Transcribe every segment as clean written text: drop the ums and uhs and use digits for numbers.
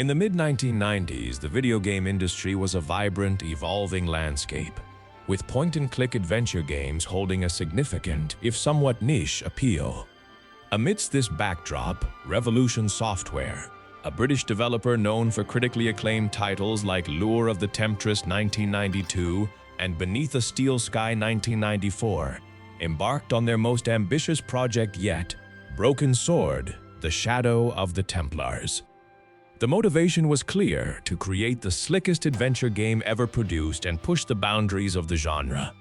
In the mid-1990s, the video game industry was a vibrant, evolving landscape, with point-and-click adventure games holding a significant, if somewhat niche, appeal. Amidst this backdrop, Revolution Software, a British developer known for critically acclaimed titles like Lure of the Temptress 1992 and Beneath a Steel Sky 1994, embarked on their most ambitious project yet, Broken Sword, The Shadow of the Templars. The motivation was clear: to create the slickest adventure game ever produced and push the boundaries of the genre.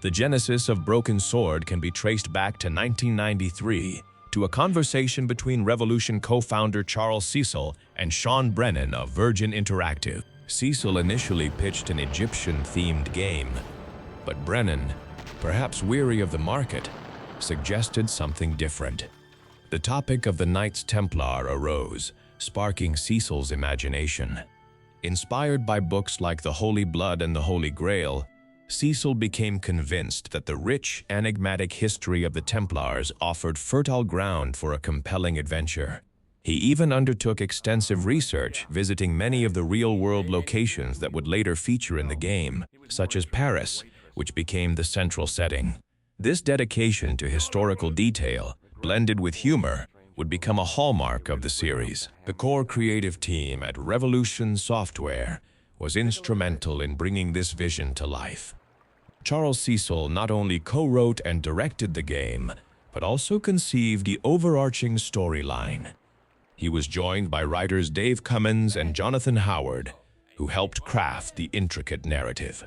The genesis of Broken Sword can be traced back to 1993, to a conversation between Revolution co-founder Charles Cecil and Sean Brennan of Virgin Interactive. Cecil initially pitched an Egyptian-themed game, but Brennan, perhaps weary of the market, suggested something different. The topic of the Knights Templar arose, sparking Cecil's imagination. Inspired by books like The Holy Blood and The Holy Grail, Cecil became convinced that the rich, enigmatic history of the Templars offered fertile ground for a compelling adventure. He even undertook extensive research, visiting many of the real-world locations that would later feature in the game, such as Paris, which became the central setting. This dedication to historical detail, blended with humor, would become a hallmark of the series. The core creative team at Revolution Software was instrumental in bringing this vision to life. Charles Cecil not only co-wrote and directed the game, but also conceived the overarching storyline. He was joined by writers Dave Cummins and Jonathan Howard, who helped craft the intricate narrative.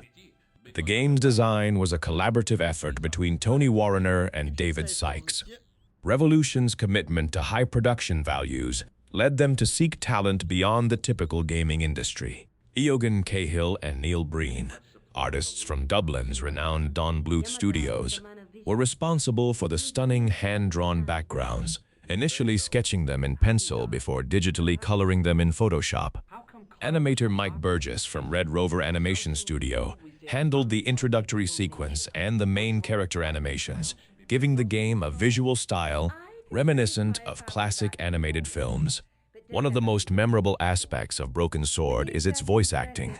The game's design was a collaborative effort between Tony Warrener and David Sykes. Revolution's commitment to high production values led them to seek talent beyond the typical gaming industry. Eogan Cahill and Neil Breen, artists from Dublin's renowned Don Bluth Studios, were responsible for the stunning hand-drawn backgrounds, initially sketching them in pencil before digitally coloring them in Photoshop. Animator Mike Burgess from Red Rover Animation Studio handled the introductory sequence and the main character animations, giving the game a visual style reminiscent of classic animated films. One of the most memorable aspects of Broken Sword is its voice acting.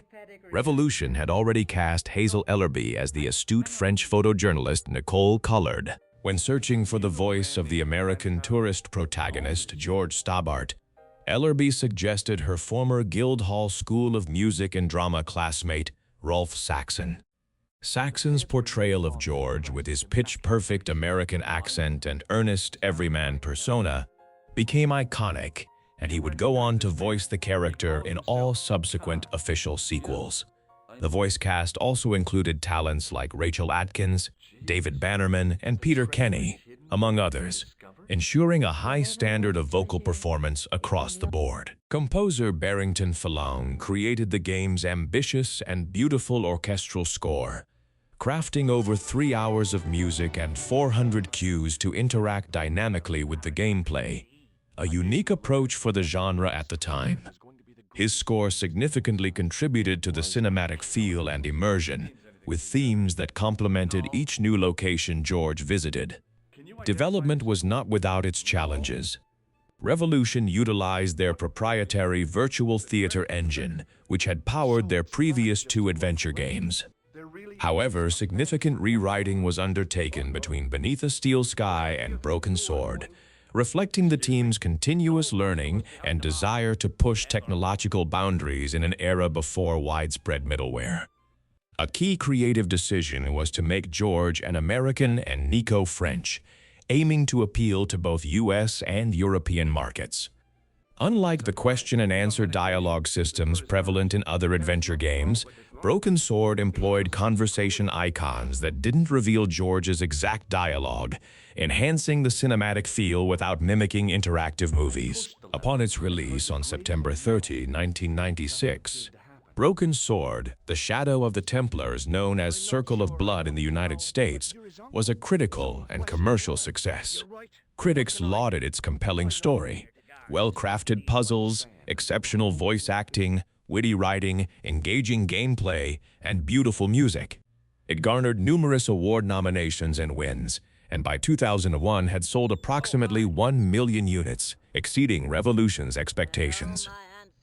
Revolution had already cast Hazel Ellerby as the astute French photojournalist Nico Collard. When searching for the voice of the American tourist protagonist George Stobbart, Ellerby suggested her former Guildhall School of Music and Drama classmate, Rolf Saxon. Saxon's portrayal of George, with his pitch-perfect American accent and earnest everyman persona, became iconic, and he would go on to voice the character in all subsequent official sequels. The voice cast also included talents like Rachel Atkins, David Bannerman, and Peter Kenny, among others, ensuring a high standard of vocal performance across the board. Composer Barrington Fallon created the game's ambitious and beautiful orchestral score, crafting over 3 hours of music and 400 cues to interact dynamically with the gameplay, a unique approach for the genre at the time. His score significantly contributed to the cinematic feel and immersion, with themes that complemented each new location George visited. Development was not without its challenges. Revolution utilized their proprietary virtual theater engine, which had powered their previous 2 adventure games. However, significant rewriting was undertaken between Beneath a Steel Sky and Broken Sword, reflecting the team's continuous learning and desire to push technological boundaries in an era before widespread middleware. A key creative decision was to make George an American and Nico French, aiming to appeal to both US and European markets. Unlike the question-and-answer dialogue systems prevalent in other adventure games, Broken Sword employed conversation icons that didn't reveal George's exact dialogue, enhancing the cinematic feel without mimicking interactive movies. Upon its release on September 30, 1996, Broken Sword, The Shadow of the Templars, known as Circle of Blood in the United States, was a critical and commercial success. Critics lauded its compelling story, well-crafted puzzles, exceptional voice acting, witty writing, engaging gameplay, and beautiful music. It garnered numerous award nominations and wins, and by 2001 had sold approximately 1 million units, exceeding Revolution's expectations.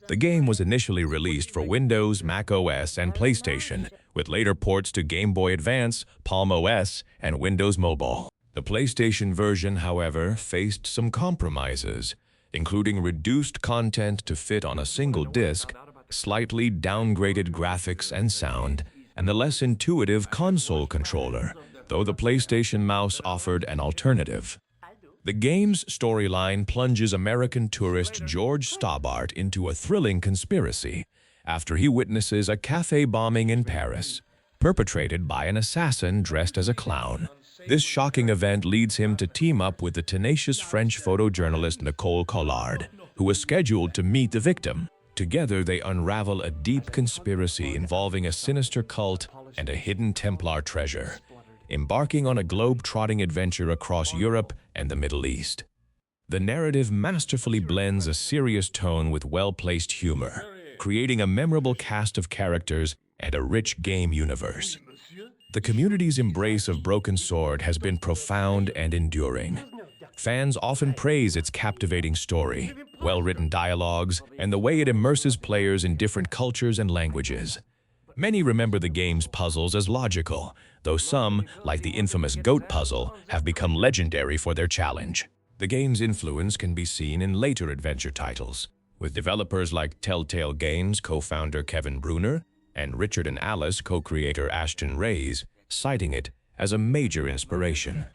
The game was initially released for Windows, Mac OS, and PlayStation, with later ports to Game Boy Advance, Palm OS, and Windows Mobile. The PlayStation version, however, faced some compromises, including reduced content to fit on a single disc, slightly downgraded graphics and sound, and the less intuitive console controller, though the PlayStation mouse offered an alternative. The game's storyline plunges American tourist George Stobbart into a thrilling conspiracy after he witnesses a café bombing in Paris, perpetrated by an assassin dressed as a clown. This shocking event leads him to team up with the tenacious French photojournalist Nico Collard, who was scheduled to meet the victim. Together, they unravel a deep conspiracy involving a sinister cult and a hidden Templar treasure, embarking on a globe-trotting adventure across Europe and the Middle East. The narrative masterfully blends a serious tone with well-placed humor, creating a memorable cast of characters and a rich game universe. The community's embrace of Broken Sword has been profound and enduring. Fans often praise its captivating story, well-written dialogues, and the way it immerses players in different cultures and languages. Many remember the game's puzzles as logical, though some, like the infamous goat puzzle, have become legendary for their challenge. The game's influence can be seen in later adventure titles, with developers like Telltale Games co-founder Kevin Bruner and Richard and Alice co-creator Ashton Reyes citing it as a major inspiration.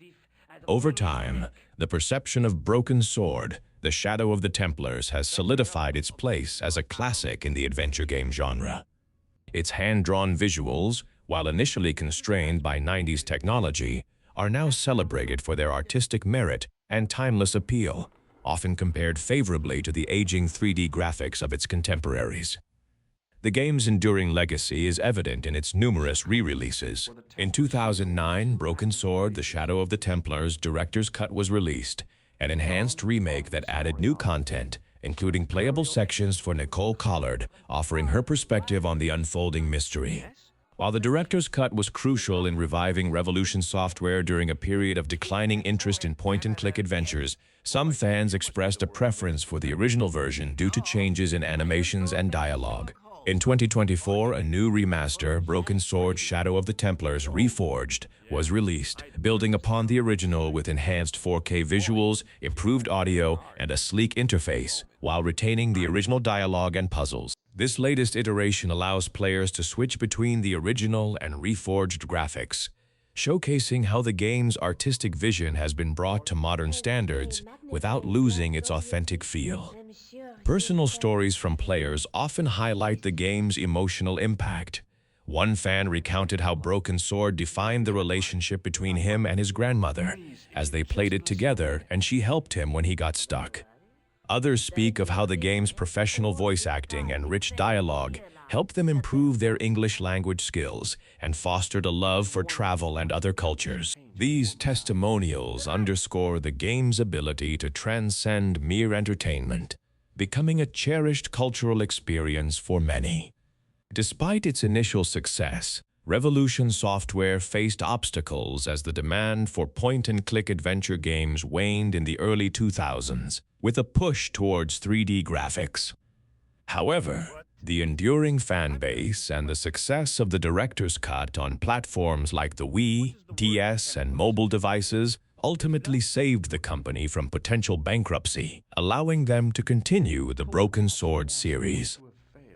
Over time, the perception of Broken Sword, the Shadow of the Templars, has solidified its place as a classic in the adventure game genre. Its hand-drawn visuals, while initially constrained by 90s technology, are now celebrated for their artistic merit and timeless appeal, often compared favorably to the aging 3D graphics of its contemporaries. The game's enduring legacy is evident in its numerous re-releases. In 2009, Broken Sword, The Shadow of the Templars Director's Cut was released, an enhanced remake that added new content, including playable sections for Nico Collard, offering her perspective on the unfolding mystery. While the Director's Cut was crucial in reviving Revolution Software during a period of declining interest in point-and-click adventures, some fans expressed a preference for the original version due to changes in animations and dialogue. In 2024, a new remaster, Broken Sword Shadow of the Templars Reforged, was released, building upon the original with enhanced 4K visuals, improved audio, and a sleek interface, while retaining the original dialogue and puzzles. This latest iteration allows players to switch between the original and reforged graphics, showcasing how the game's artistic vision has been brought to modern standards without losing its authentic feel. Personal stories from players often highlight the game's emotional impact. One fan recounted how Broken Sword defined the relationship between him and his grandmother, as they played it together and she helped him when he got stuck. Others speak of how the game's professional voice acting and rich dialogue helped them improve their English language skills and fostered a love for travel and other cultures. These testimonials underscore the game's ability to transcend mere entertainment, becoming a cherished cultural experience for many. Despite its initial success, Revolution Software faced obstacles as the demand for point-and-click adventure games waned in the early 2000s, with a push towards 3D graphics. However, the enduring fan base and the success of the Director's Cut on platforms like the Wii, DS, and mobile devices ultimately saved the company from potential bankruptcy, allowing them to continue the Broken Sword series.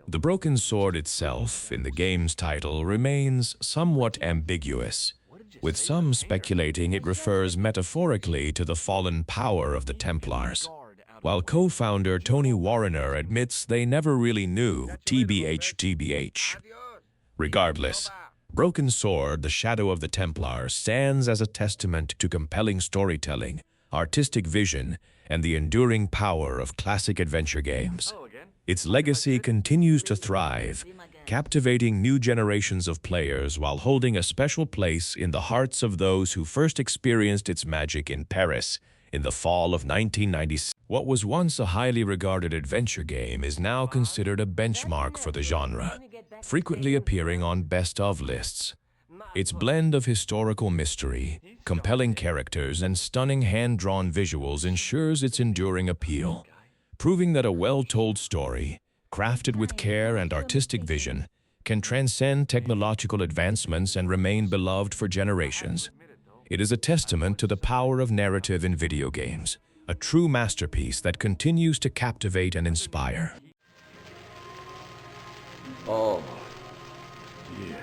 The Broken Sword itself, in the game's title, remains somewhat ambiguous, with some speculating it refers metaphorically to the fallen power of the Templars, while co-founder Tony Warrener admits they never really knew, TBH. Regardless, Broken Sword, The Shadow of the Templar, stands as a testament to compelling storytelling, artistic vision, and the enduring power of classic adventure games. Its legacy continues to thrive, captivating new generations of players while holding a special place in the hearts of those who first experienced its magic in Paris in the fall of 1996. What was once a highly regarded adventure game is now considered a benchmark for the genre, frequently appearing on best-of lists. Its blend of historical mystery, compelling characters, and stunning hand-drawn visuals ensures its enduring appeal, proving that a well-told story crafted with care and artistic vision, can transcend technological advancements and remain beloved for generations. It is a testament to the power of narrative in video games, a true masterpiece that continues to captivate and inspire. Oh, yeah.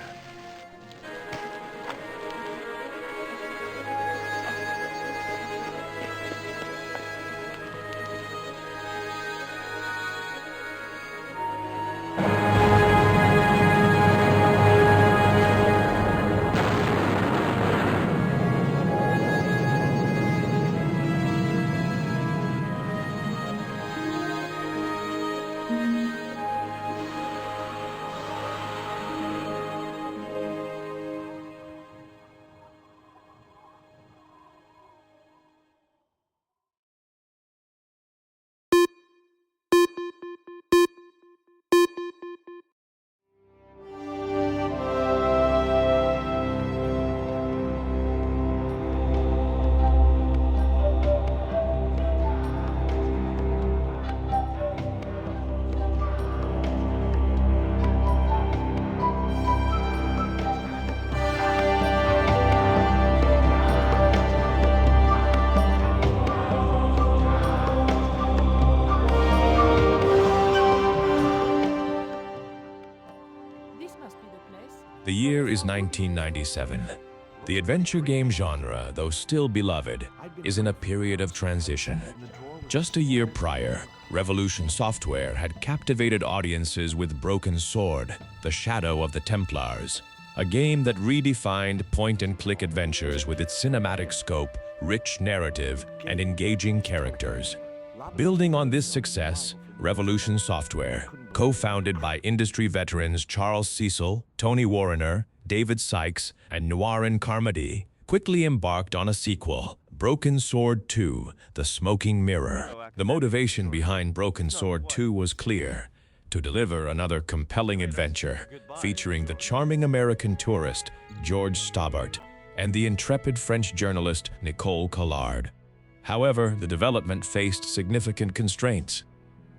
The year is 1997. The adventure game genre, though still beloved, is in a period of transition. Just a year prior, Revolution Software had captivated audiences with Broken Sword, The Shadow of the Templars, a game that redefined point-and-click adventures with its cinematic scope, rich narrative, and engaging characters. Building on this success, Revolution Software, co-founded by industry veterans Charles Cecil, Tony Warrener, David Sykes, and Nuaren Carmody, quickly embarked on a sequel, Broken Sword 2: The Smoking Mirror. The motivation behind Broken Sword 2 was clear: to deliver another compelling adventure featuring the charming American tourist George Stobbart and the intrepid French journalist Nico Collard. However, the development faced significant constraints.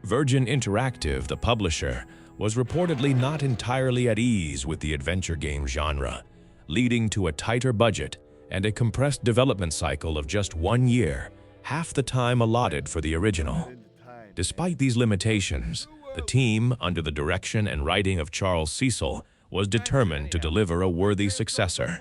Virgin Interactive, the publisher, was reportedly not entirely at ease with the adventure game genre, leading to a tighter budget and a compressed development cycle of just 1 year, half the time allotted for the original. Despite these limitations, the team, under the direction and writing of Charles Cecil, was determined to deliver a worthy successor.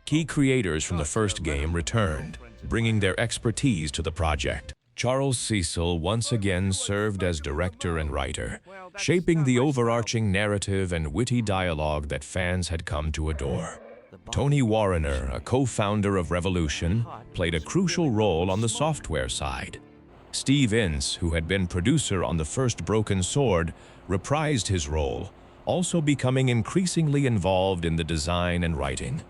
Key creators from the first game returned, bringing their expertise to the project. Charles Cecil once again served as director and writer, shaping the overarching narrative and witty dialogue that fans had come to adore. Tony Warrener, a co-founder of Revolution, played a crucial role on the software side. Steve Ince, who had been producer on the first Broken Sword, reprised his role, also becoming increasingly involved in the design and writing.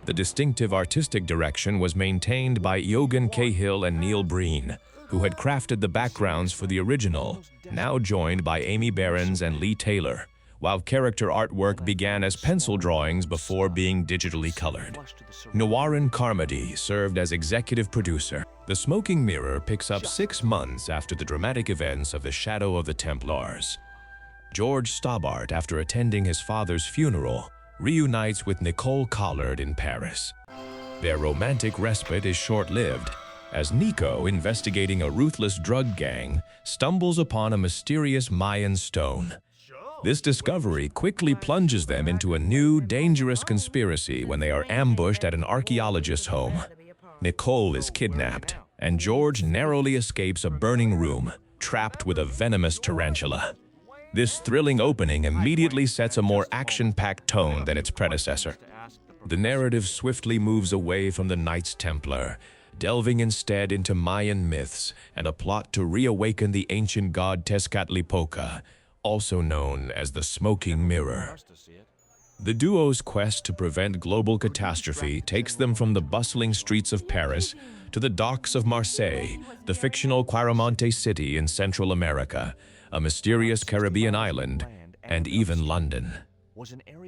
The distinctive artistic direction was maintained by Iogan Cahill and Neil Breen, who had crafted the backgrounds for the original, now joined by Amy Behrens and Lee Taylor, while character artwork began as pencil drawings before being digitally colored. Nuaren Carmody served as executive producer. The Smoking Mirror picks up 6 months after the dramatic events of The Shadow of the Templars. George Stobbart, after attending his father's funeral, reunites with Nico Collard in Paris. Their romantic respite is short-lived, as Nico, investigating a ruthless drug gang, stumbles upon a mysterious Mayan stone. This discovery quickly plunges them into a new, dangerous conspiracy when they are ambushed at an archaeologist's home. Nicole is kidnapped, and George narrowly escapes a burning room, trapped with a venomous tarantula. This thrilling opening immediately sets a more action-packed tone than its predecessor. The narrative swiftly moves away from the Knights Templar, delving instead into Mayan myths and a plot to reawaken the ancient god Tezcatlipoca, also known as the Smoking Mirror. The duo's quest to prevent global catastrophe takes them from the bustling streets of Paris to the docks of Marseille, the fictional Quaramonte city in Central America, a mysterious Caribbean island, and even London.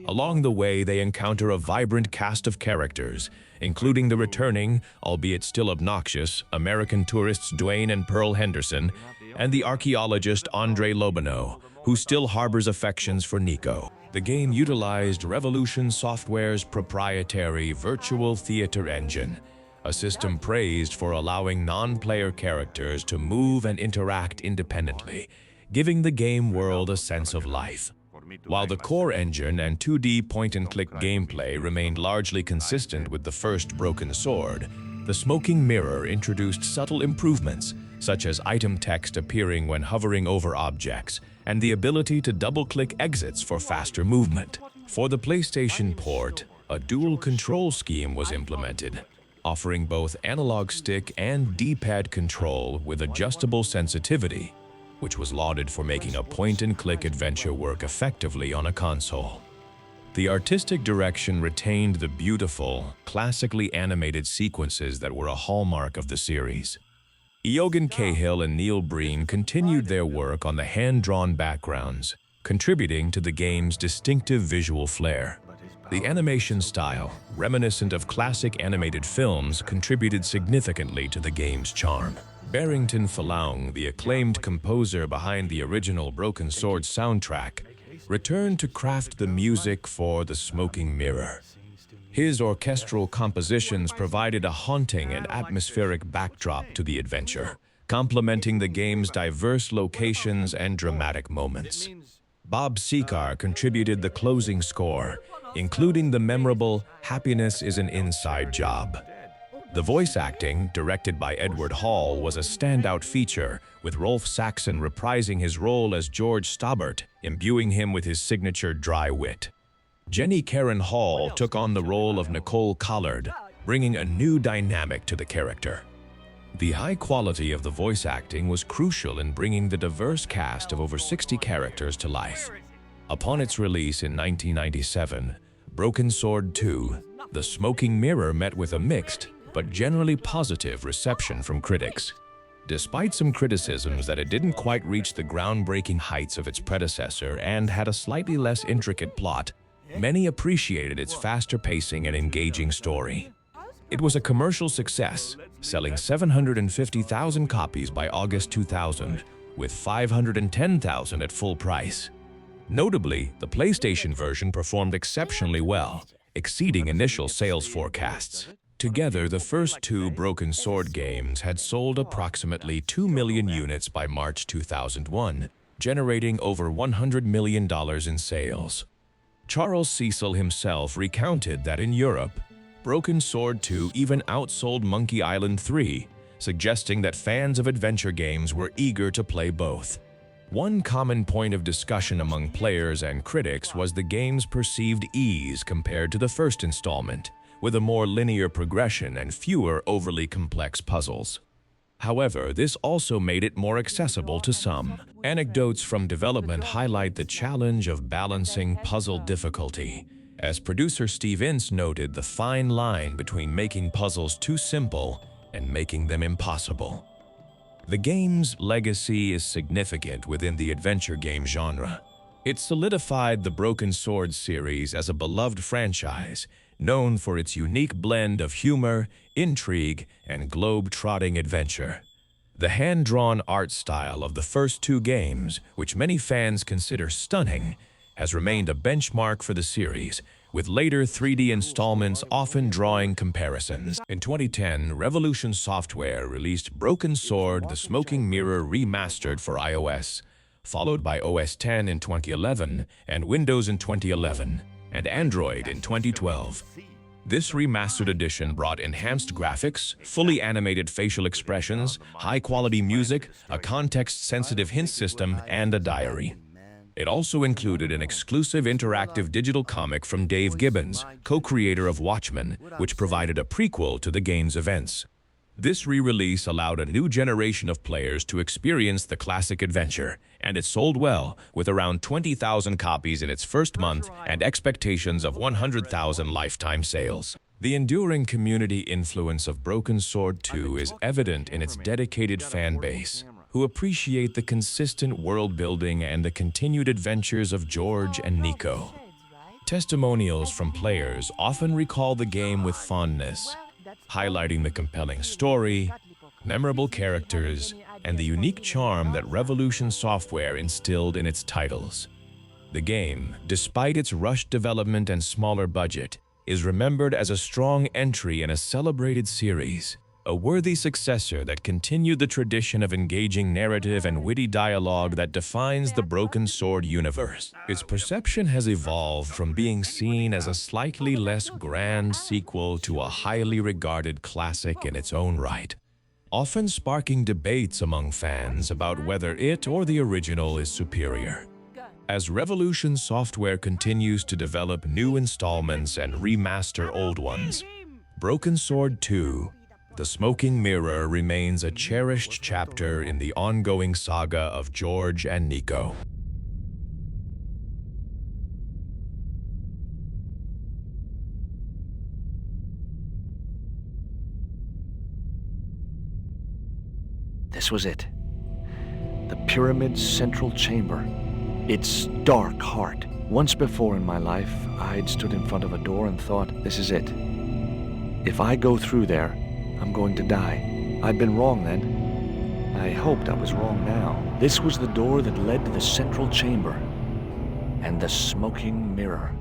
Along the way, they encounter a vibrant cast of characters, including the returning, albeit still obnoxious, American tourists Dwayne and Pearl Henderson, and the archaeologist Andre Lobineau, who still harbors affections for Nico. The game utilized Revolution Software's proprietary virtual theater engine, a system praised for allowing non-player characters to move and interact independently, giving the game world a sense of life. While the core engine and 2D point-and-click gameplay remained largely consistent with the first Broken Sword, the Smoking Mirror introduced subtle improvements, such as item text appearing when hovering over objects, and the ability to double-click exits for faster movement. For the PlayStation port, a dual control scheme was implemented, offering both analog stick and D-pad control with adjustable sensitivity, which was lauded for making a point-and-click adventure work effectively on a console. The artistic direction retained the beautiful, classically animated sequences that were a hallmark of the series. Eogan Cahill and Neil Breen continued their work on the hand-drawn backgrounds, contributing to the game's distinctive visual flair. The animation style, reminiscent of classic animated films, contributed significantly to the game's charm. Barrington Faloung, the acclaimed composer behind the original Broken Sword soundtrack, returned to craft the music for The Smoking Mirror. His orchestral compositions provided a haunting and atmospheric backdrop to the adventure, complementing the game's diverse locations and dramatic moments. Bob Sekar contributed the closing score, including the memorable "Happiness is an Inside Job." The voice acting, directed by Edward Hall, was a standout feature, with Rolf Saxon reprising his role as George Stobbart, imbuing him with his signature dry wit. Jenny Karen Hall took on the role of Nico Collard, bringing a new dynamic to the character. The high quality of the voice acting was crucial in bringing the diverse cast of over 60 characters to life. Upon its release in 1997, Broken Sword 2, The Smoking Mirror met with a mixed, but generally positive reception from critics. Despite some criticisms that it didn't quite reach the groundbreaking heights of its predecessor and had a slightly less intricate plot, many appreciated its faster pacing and engaging story. It was a commercial success, selling 750,000 copies by August 2000, with 510,000 at full price. Notably, the PlayStation version performed exceptionally well, exceeding initial sales forecasts. Together, the first two Broken Sword games had sold approximately 2 million units by March 2001, generating over $100 million in sales. Charles Cecil himself recounted that in Europe, Broken Sword 2 even outsold Monkey Island 3, suggesting that fans of adventure games were eager to play both. One common point of discussion among players and critics was the game's perceived ease compared to the first installment, with a more linear progression and fewer overly complex puzzles. However, this also made it more accessible to some. Anecdotes from development highlight the challenge of balancing puzzle difficulty. As producer Steve Ince noted, the fine line between making puzzles too simple and making them impossible. The game's legacy is significant within the adventure game genre. It solidified the Broken Sword series as a beloved franchise, known for its unique blend of humor, intrigue, and globe-trotting adventure. The hand-drawn art style of the first two games, which many fans consider stunning, has remained a benchmark for the series, with later 3D installments often drawing comparisons. In 2010, Revolution Software released Broken Sword: The Smoking Mirror Remastered for iOS, followed by OS X in 2011 and Windows in 2011, and Android in 2012. This remastered edition brought enhanced graphics, fully animated facial expressions, high-quality music, a context-sensitive hint system, and a diary. It also included an exclusive interactive digital comic from Dave Gibbons, co-creator of Watchmen, which provided a prequel to the game's events. This re-release allowed a new generation of players to experience the classic adventure, and it sold well, with around 20,000 copies in its first month and expectations of 100,000 lifetime sales. The enduring community influence of Broken Sword 2 is evident in its dedicated fan base, who appreciate the consistent world building and the continued adventures of George and Nico. Testimonials from players often recall the game with fondness, highlighting the compelling story, memorable characters, and the unique charm that Revolution Software instilled in its titles. The game, despite its rushed development and smaller budget, is remembered as a strong entry in a celebrated series, a worthy successor that continued the tradition of engaging narrative and witty dialogue that defines the Broken Sword universe. Its perception has evolved from being seen as a slightly less grand sequel to a highly regarded classic in its own right, often sparking debates among fans about whether it or the original is superior. As Revolution Software continues to develop new installments and remaster old ones, Broken Sword 2: The Smoking Mirror remains a cherished chapter in the ongoing saga of George and Nico. This was it. The pyramid's central chamber. Its dark heart. Once before in my life, I'd stood in front of a door and thought, this is it. If I go through there, I'm going to die. I'd been wrong then. I hoped I was wrong now. This was the door that led to the central chamber and the smoking mirror.